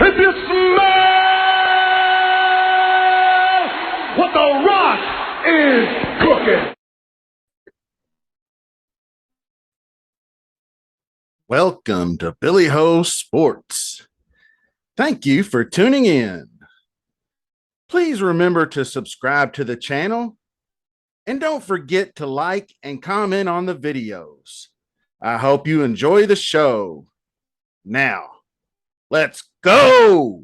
If you smell what the Rock is cooking. Welcome to Billy Ho Sports. Thank you for tuning in. Please remember to subscribe to the channel and don't forget to like and comment on the videos. I hope you enjoy the show. Now, let's go.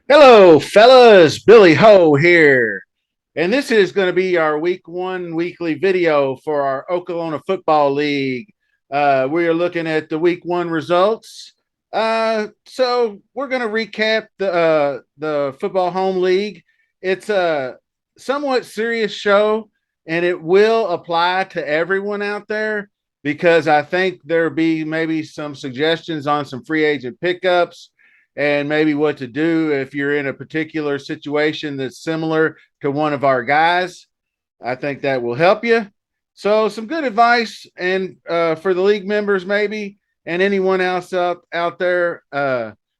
Hello, fellas. Billy Ho here. And this is going to be our week one weekly video for our Oklahoma Football League. We are looking at the week one results. So we're going to recap the Football Home League. It's a somewhat serious show, and it will apply to everyone out there because I think there'll be maybe some suggestions on some free agent pickups and maybe what to do if you're in a particular situation that's similar to one of our guys. I think that will help you. So some good advice and for the league members maybe and anyone else out there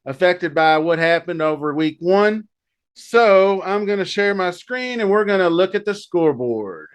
affected by what happened over week one. So I'm going to share my screen and we're going to look at the scoreboard.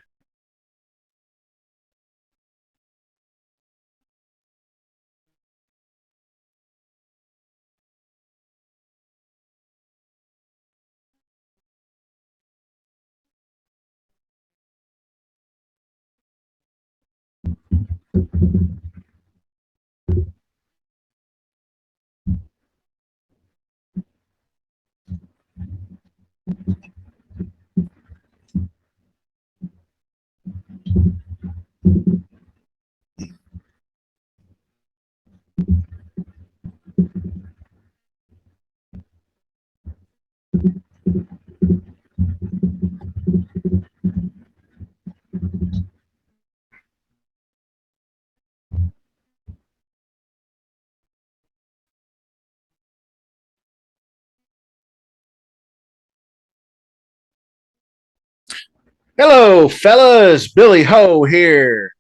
Hello, fellas. Billy Ho here.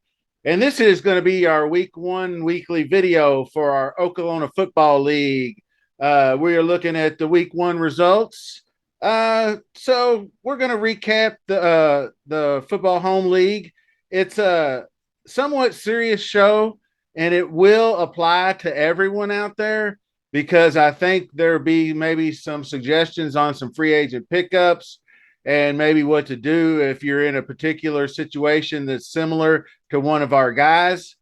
And this is going to be our week one weekly video for our Oklahoma Football League. We are looking at the week one results. So we're going to recap the Football Home League. It's a somewhat serious show, and it will apply to everyone out there because I think there'll be maybe some suggestions on some free agent pickups and maybe what to do if you're in a particular situation that's similar to one of our guys.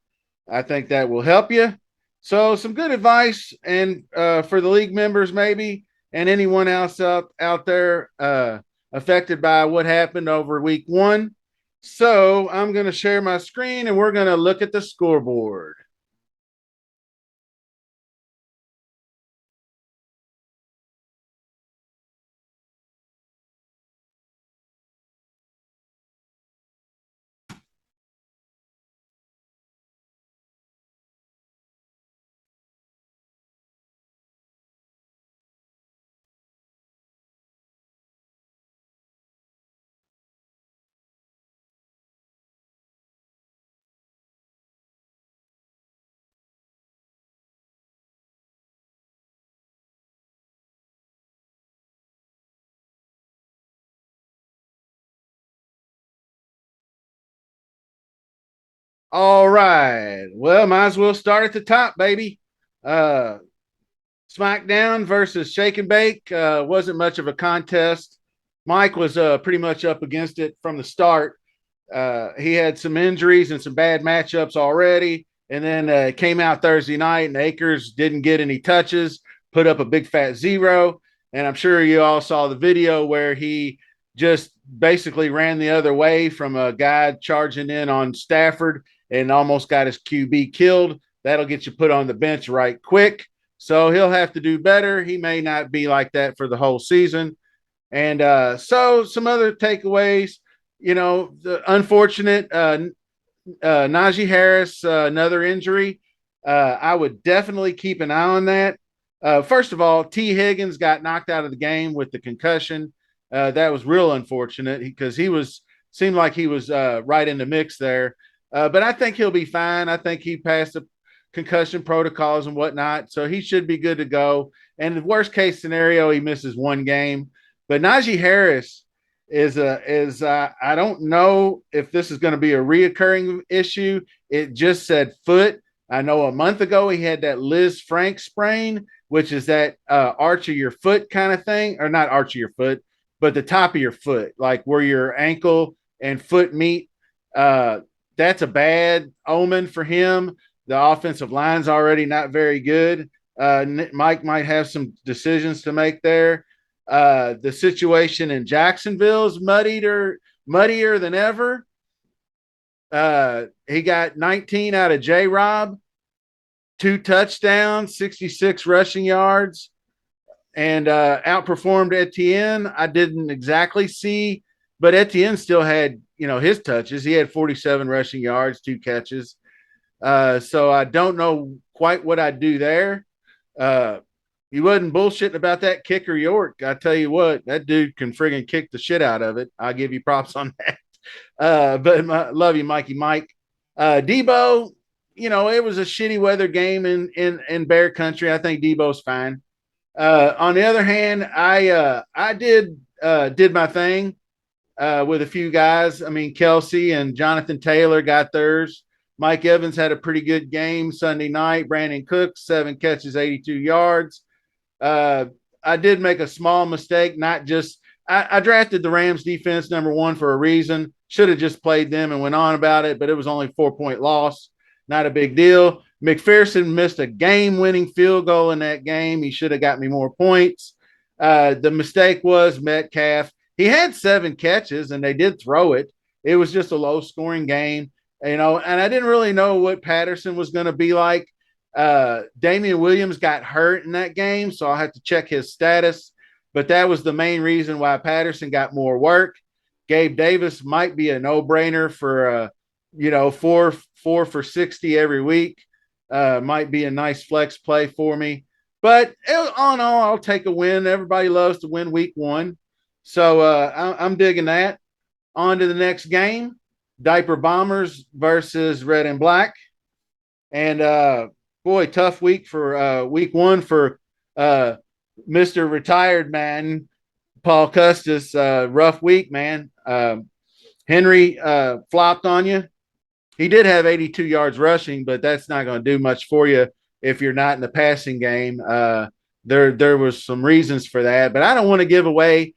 I think that will help you. So some good advice and for the league members maybe and anyone else out there affected by what happened over week one. So I'm going to share my screen and we're going to look at the scoreboard. All right. Well, might as well start at the top, baby. Uh, SmackDown versus Shake and Bake wasn't much of a contest. Mike was pretty much up against it from the start. He had some injuries and some bad matchups already, and then came out Thursday night, and Akers didn't get any touches, put up a big fat zero. And I'm sure you all saw the video where he just basically ran the other way from a guy charging in on Stafford and almost got his QB killed. That'll get you put on the bench right quick. So he'll have to do better. He may not be like that for the whole season. And so some other takeaways, the unfortunate Najee Harris, another injury. I would definitely keep an eye on that. First of all, T. Higgins got knocked out of the game with the concussion. That was real unfortunate because he was seemed like he was right in the mix there. But I think he'll be fine. I think he passed the concussion protocols and whatnot, so he should be good to go. And the worst case scenario, he misses one game. But Najee Harris is I don't know if this is going to be a reoccurring issue. It just said foot. I know a month ago he had that Liz Frank sprain, which is that arch of your foot kind of thing, or not arch of your foot, but the top of your foot, like where your ankle and foot meet. Uh, that's a bad omen for him. The offensive line's already not very good. Mike might have some decisions to make there. The situation in Jacksonville is muddier than ever. He got 19 out of J Rob, 2 touchdowns, 66 rushing yards, and outperformed Etienne. I didn't exactly see, but Etienne still had, his touches. He had 47 rushing yards, 2 catches. So I don't know quite what I'd do there. He wasn't bullshitting about that kicker York. I tell you what, that dude can friggin' kick the shit out of it. I'll give you props on that. Love you, Mikey Mike. Debo, it was a shitty weather game in Bear Country. I think Debo's fine. On the other hand, I did my thing with a few guys. I mean, Kelsey and Jonathan Taylor got theirs. Mike Evans had a pretty good game Sunday night. Brandon Cooks, 7 catches, 82 yards. I did make a small mistake, not just I drafted the Rams defense #1 for a reason. Should have just played them and went on about it, but it was only 4-point loss. Not a big deal. McPherson missed a game-winning field goal in that game. He should have got me more points. The mistake was Metcalf. He had 7 catches, and they did throw it. It was just a low-scoring game, and I didn't really know what Patterson was going to be like. Damian Williams got hurt in that game, so I'll have to check his status. But that was the main reason why Patterson got more work. Gabe Davis might be a no-brainer for, 4 for 60 every week. Might be a nice flex play for me. But all in all, I'll take a win. Everybody loves to win week 1. So I'm digging that. On to the next game, Diaper Bombers versus Red and Black. And boy, tough week for week 1 for Mr. Retired Man, Paul Custis. Rough week, man. Henry flopped on you. He did have 82 yards rushing, but that's not going to do much for you if you're not in the passing game. There was some reasons for that, but I don't want to give away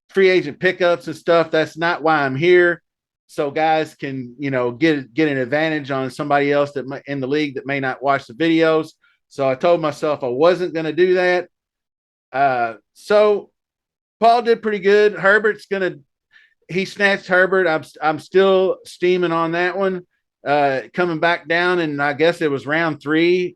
free agent pickups and stuff. That's not why I'm here. So guys can, get an advantage on somebody else that in the league that may not watch the videos. So I told myself I wasn't going to do that. So Paul did pretty good. He snatched Herbert. I'm still steaming on that one. Coming back down, and I guess it was round 3,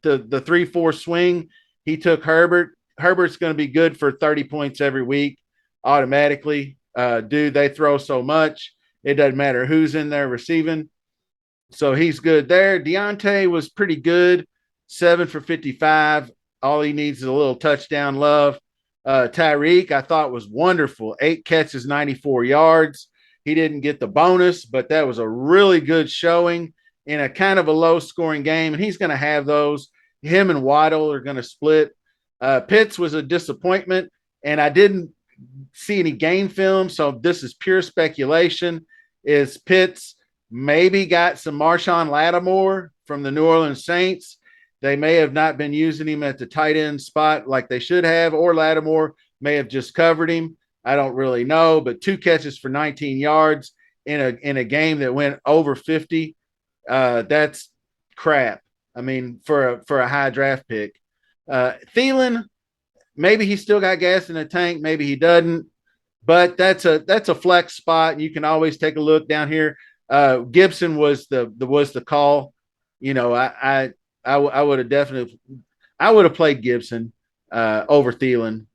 the 3-4 swing. He took Herbert. Herbert's going to be good for 30 points every week automatically. Dude, they throw so much. It doesn't matter who's in there receiving. So he's good there. Deontay was pretty good. 7 for 55. All he needs is a little touchdown love. Tyreek, I thought was wonderful. 8 catches, 94 yards. He didn't get the bonus, but that was a really good showing in a kind of a low-scoring game, and he's going to have those. Him and Waddle are going to split. Pitts was a disappointment, and I didn't see any game film, so this is pure speculation. Is Pitts maybe got some Marshawn Lattimore from the New Orleans Saints? They may have not been using him at the tight end spot like they should have, or Lattimore may have just covered him. I don't really know, but 2 catches for 19 yards in a game that went over 50. That's crap. I mean, for a high draft pick. Thielen, maybe he still got gas in the tank, maybe he doesn't, but that's a flex spot. You can always take a look down here. Gibson was the call. I would have played Gibson over Thielen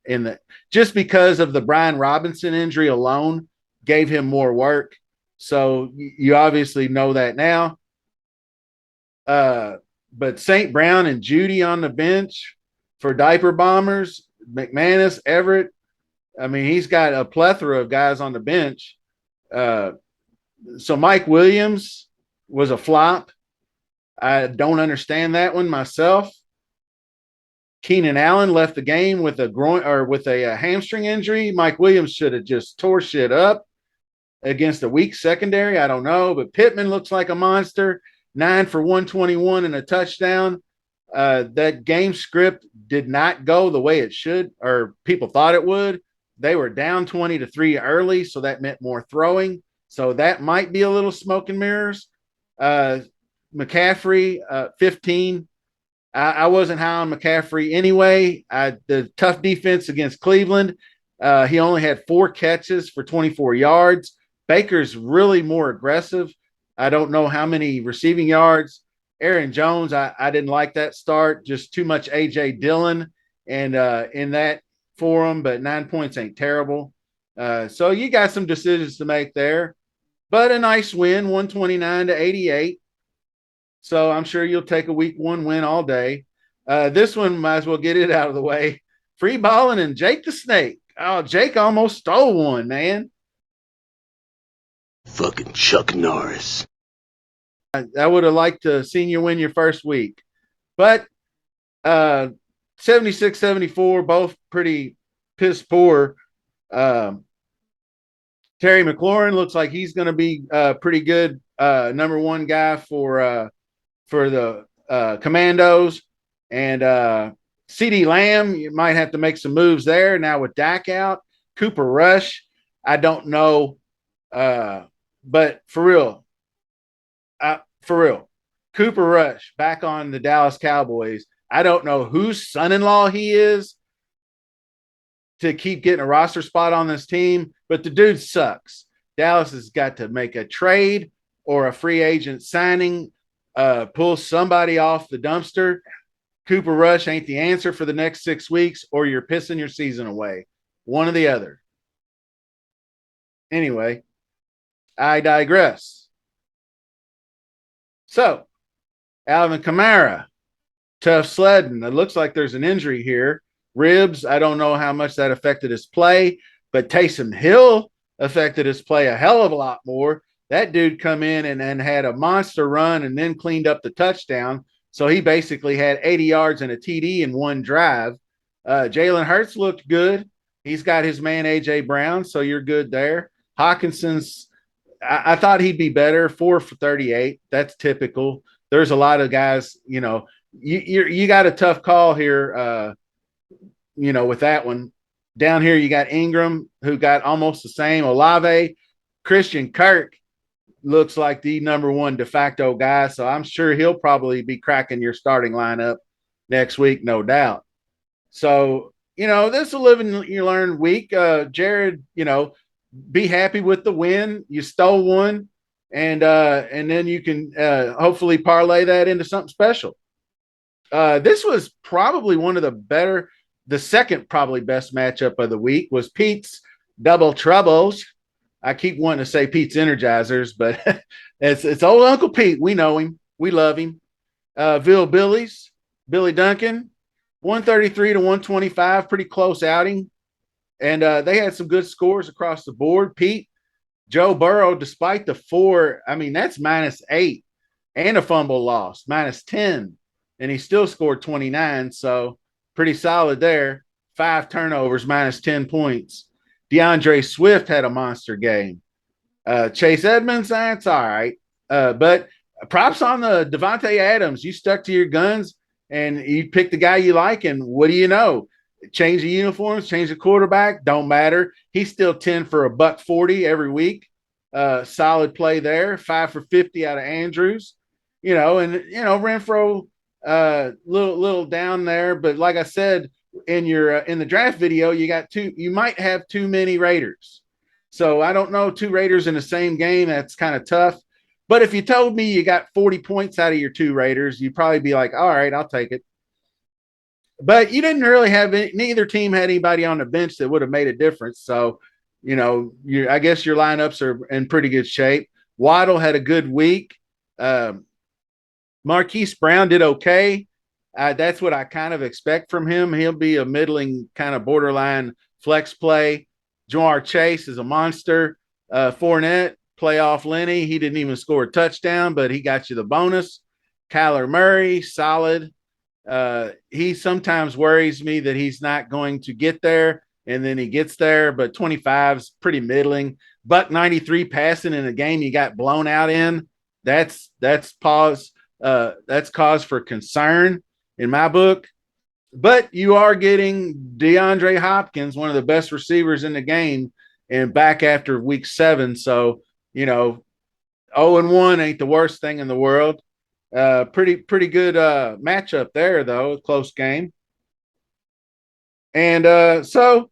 just because of the Brian Robinson injury alone gave him more work. So you obviously know that now. but St. Brown and Judy on the bench for diaper bombers, McManus, Everett. I mean, he's got a plethora of guys on the bench. Uh, so Mike Williams was a flop. I don't understand that one myself. Keenan Allen left the game with a groin or with a hamstring injury. Mike Williams should have just tore shit up against a weak secondary. I don't know, but Pittman looks like a monster. 9 for 121 and a touchdown. That game script did not go the way it should, or people thought it would. They were down 20-3 early, so that meant more throwing. So that might be a little smoke and mirrors. McCaffrey, 15. I wasn't high on McCaffrey anyway. The tough defense against Cleveland. He only had 4 catches for 24 yards. Baker's really more aggressive. I don't know how many receiving yards. Aaron Jones, I didn't like that start. Just too much A.J. Dillon and in that for him, but 9 points ain't terrible. So you got some decisions to make there. But a nice win, 129-88. So I'm sure you'll take a week 1 win all day. This one, might as well get it out of the way. Free balling and Jake the Snake. Oh, Jake almost stole one, man. Fucking Chuck Norris. I would have liked to seen you win your first week. But 76-74, both pretty piss poor. Terry McLaurin looks like he's going to be pretty good number 1 guy for the Commandos. And CeeDee Lamb, you might have to make some moves there. Now with Dak out, Cooper Rush, I don't know. But for real, Cooper Rush back on the Dallas Cowboys. I don't know whose son-in-law he is to keep getting a roster spot on this team, but the dude sucks. Dallas has got to make a trade or a free agent signing, pull somebody off the dumpster. Cooper Rush ain't the answer for the next 6 weeks, or you're pissing your season away. One or the other. Anyway, I digress. So, Alvin Kamara, tough sledding. It looks like there's an injury here. Ribs, I don't know how much that affected his play, but Taysom Hill affected his play a hell of a lot more. That dude come in and had a monster run and then cleaned up the touchdown. So he basically had 80 yards and a TD in 1 drive. Jalen Hurts looked good. He's got his man, A.J. Brown, so you're good there. Hawkinson's, I thought he'd be better, 4 for 38. That's typical. There's a lot of guys, you got a tough call here, with that one. Down here, you got Ingram, who got almost the same. Olave, Christian Kirk looks like the number 1 de facto guy, so I'm sure he'll probably be cracking your starting lineup next week, no doubt. So, this is a live and you learn week. Jared, be happy with the win. You stole one, and then you can hopefully parlay that into something special. This was probably one of the better. The second probably best matchup of the week was Pete's Double Troubles. I keep wanting to say Pete's Energizers, but it's old Uncle Pete. We know him. We love him. Billy Duncan, 133-125, pretty close outing. And they had some good scores across the board. Pete, Joe Burrow, despite the 4, that's -8 and a fumble loss, -10. And he still scored 29. So pretty solid there. 5 turnovers, -10 points. DeAndre Swift had a monster game. Chase Edmonds, that's all right. But props on the Devontae Adams. You stuck to your guns and you picked the guy you like. And what do you know? Change the uniforms, change the quarterback, don't matter. He's still 10 for $140 every week. Solid play there. 5 for 50 out of Andrews. Renfro, little down there, but like I said in the draft video, you might have too many Raiders. So I don't know, 2 Raiders in the same game, that's kind of tough. But if you told me you got 40 points out of your 2 Raiders, you'd probably be like, all right, I'll take it. But you didn't really have neither team had anybody on the bench that would have made a difference. So, I guess your lineups are in pretty good shape. Waddle had a good week. Marquise Brown did okay. That's what I kind of expect from him. He'll be a middling kind of borderline flex play. Jamar Chase is a monster. Fournette, playoff Lenny. He didn't even score a touchdown, but he got you the bonus. Kyler Murray, solid. He sometimes worries me that he's not going to get there, and then he gets there, but 25 is pretty middling. Buck 93 passing in a game you got blown out in. That's cause for concern in my book. But you are getting DeAndre Hopkins, one of the best receivers in the game, and back after week 7. So, 0-1 ain't the worst thing in the world. Pretty good matchup there, though. A close game. And so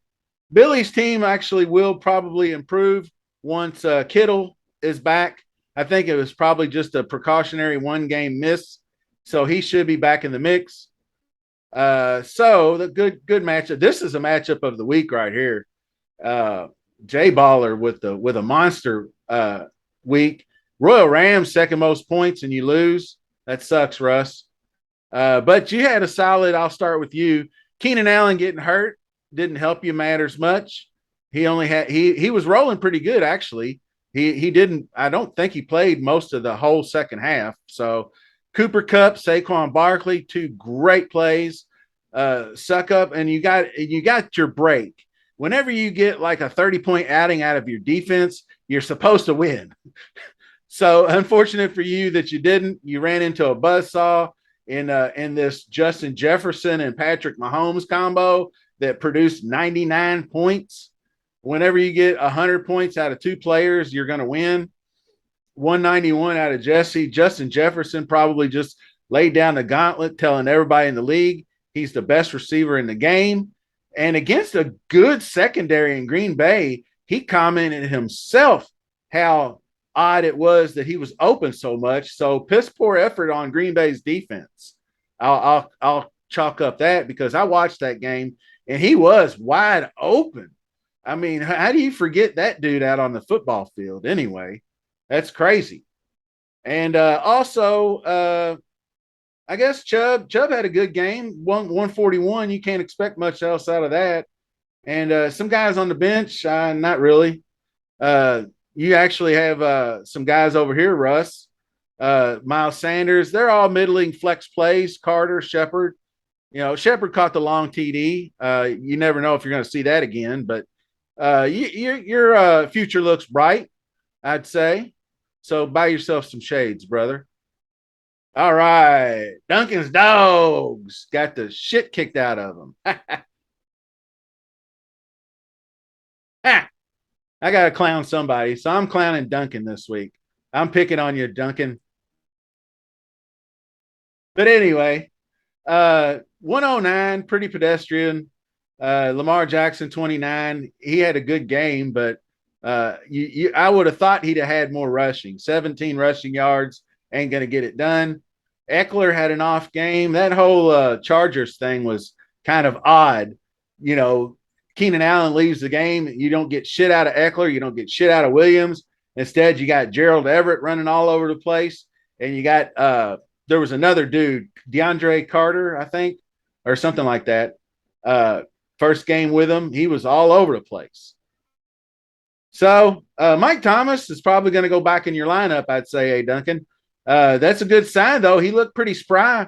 Billy's team actually will probably improve once Kittle is back. I think it was probably just a precautionary 1-game miss, so he should be back in the mix. So the good matchup. This is a matchup of the week right here. Jay Baller with a monster week. Royal Rams second most points and you lose. That sucks, Russ. But you had a solid. I'll start with you. Keenan Allen getting hurt didn't help you matters much. He was rolling pretty good actually. He didn't. I don't think he played most of the whole second half. So Cooper Kupp, Saquon Barkley, 2 great plays. Suck up, and you got your break. Whenever you get like a 30-point outing out of your defense, you're supposed to win. So unfortunate for you that you didn't. You ran into a buzzsaw in this Justin Jefferson and Patrick Mahomes combo that produced 99 points. Whenever you get 100 points out of 2 players, you're going to win. 191 out of Jesse. Justin Jefferson probably just laid down the gauntlet, telling everybody in the league he's the best receiver in the game. And against a good secondary in Green Bay, he commented himself how odd it was that he was open so much. So piss poor effort on Green Bay's defense. I'll chalk up that because I watched that game and he was wide open. I mean, how do you forget that dude out on the football field anyway? That's crazy. And also, I guess Chubb had a good game, 141. You can't expect much else out of that. And some guys on the bench, not really. You actually have some guys over here, Russ, Miles Sanders. They're all middling flex plays. Carter, Shepard. Shepard caught the long TD. You never know if you're going to see that again, but your future looks bright, I'd say. So buy yourself some shades, brother. All right. Duncan's dogs got the shit kicked out of them. I got to clown somebody. So I'm clowning Duncan this week. I'm picking on you, Duncan. But anyway, 109, pretty pedestrian. Lamar Jackson, 29. He had a good game, but I would have thought he'd have had more rushing. 17 rushing yards, ain't going to get it done. Eckler had an off game. That whole Chargers thing was kind of odd. Keenan Allen leaves the game. You don't get shit out of Eckler. You don't get shit out of Williams. Instead, you got Gerald Everett running all over the place. And you got there was another dude, DeAndre Carter, I think, or something like that. First game with him, he was all over the place. So Mike Thomas is probably going to go back in your lineup, I'd say, hey, Duncan. That's a good sign, though. He looked pretty spry.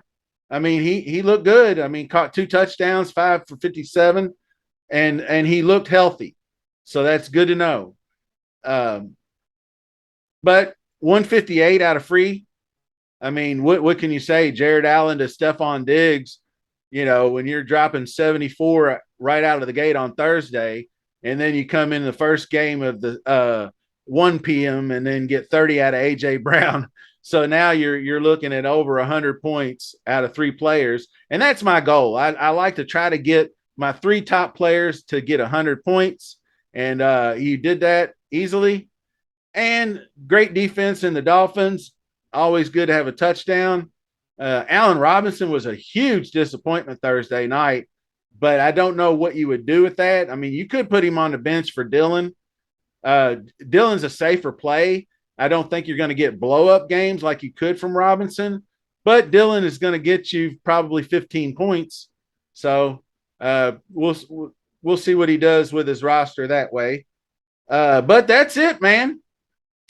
I mean, he looked good. I mean, caught 2 touchdowns, 5 for 57, and he looked healthy. So that's good to know. But 158 out of free. I mean, what can you say? Jared Allen to Stephon Diggs, when you're dropping 74 right out of the gate on Thursday, and then you come in the first game of the 1 p.m. and then get 30 out of A.J. Brown. So now you're looking at over 100 points out of 3 players, and that's my goal. I like to try to get my 3 top players to get 100 points, and you did that easily. And great defense in the Dolphins. Always good to have a touchdown. Allen Robinson was a huge disappointment Thursday night, but I don't know what you would do with that. I mean, you could put him on the bench for Dylan. Dylan's a safer play. I don't think you're going to get blow-up games like you could from Robinson, but Dylan is going to get you probably 15 points. So we'll see what he does with his roster that way. But that's it, man.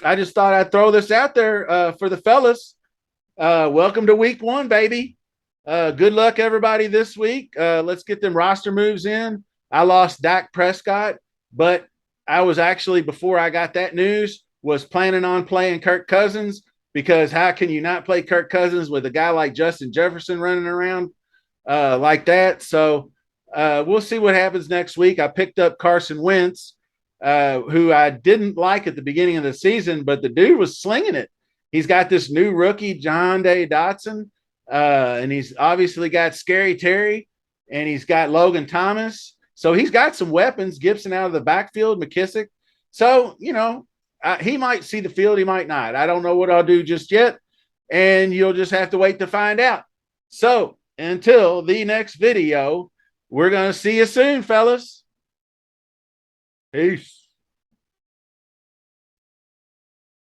I just thought I'd throw this out there for the fellas. Welcome to week 1, baby. Good luck, everybody, this week. Let's get them roster moves in. I lost Dak Prescott, but I was actually, before I got that news, was planning on playing Kirk Cousins, because how can you not play Kirk Cousins with a guy like Justin Jefferson running around like that? So we'll see what happens next week. I picked up Carson Wentz, who I didn't like at the beginning of the season, but the dude was slinging it. He's got this new rookie, John Day Dotson, and he's obviously got Scary Terry, and he's got Logan Thomas. So he's got some weapons. Gibson out of the backfield, McKissick. So, he might see the field. He might not. I don't know what I'll do just yet, and you'll just have to wait to find out. So until the next video, we're going to see you soon, fellas. Peace.